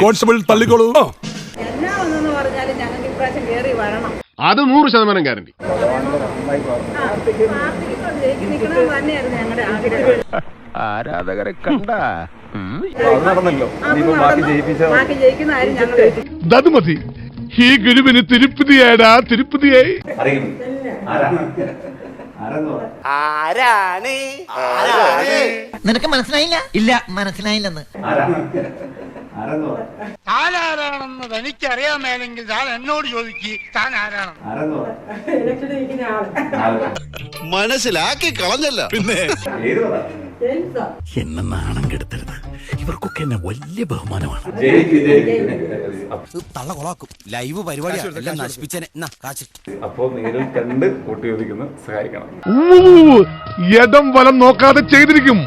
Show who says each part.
Speaker 1: Constable തള്ളിക്കോളൂ.
Speaker 2: എന്നാ ഒന്നെന്ന് പറഞ്ഞാലും ഞങ്ങൾക്ക് ഇപ്രാവശ്യം കയറി വരണം.
Speaker 3: അത് 100% ഗ്യാരണ്ടി.
Speaker 2: നിൽക്കണം തന്നെയായിരുന്നു ഞങ്ങളുടെ ആഗ്രഹം.
Speaker 4: ആരാധകരെ കണ്ട
Speaker 2: ബാക്കി ജയിക്കുന്നതായിരുന്നു ഞങ്ങൾ.
Speaker 1: അത് മതി. ഈ ഗുരുവിന് തിരുപ്പതിയാടാ, തിരുപ്പതിയായി.
Speaker 5: നിനക്ക് മനസ്സിലായില്ല? ഇല്ല, മനസ്സിലായില്ലെന്ന്.
Speaker 6: താനാരാണെന്ന് തനിക്കറിയാമേലെങ്കിൽ താൻ എന്നോട് ചോദിക്ക്, താൻ ആരാണെന്ന്.
Speaker 7: മനസ്സിലാക്കി കളഞ്ഞല്ല പിന്നെ.
Speaker 8: എന്നെ നാണം കെടുത്തരുത്. ഇവർക്കൊക്കെ എന്നെ വലിയ ബഹുമാനമാണ്.
Speaker 4: തള്ള കൊളാക്കും. ലൈവ് പരിപാടിയാണ് നശിപ്പിച്ചനെ.
Speaker 9: അപ്പോ നേരിൽ കണ്ട് വോട്ട് ചോദിക്കുന്നു, സഹായിക്കണം.
Speaker 1: ഇടം വലം നോക്കാതെ ചെയ്തിരിക്കും.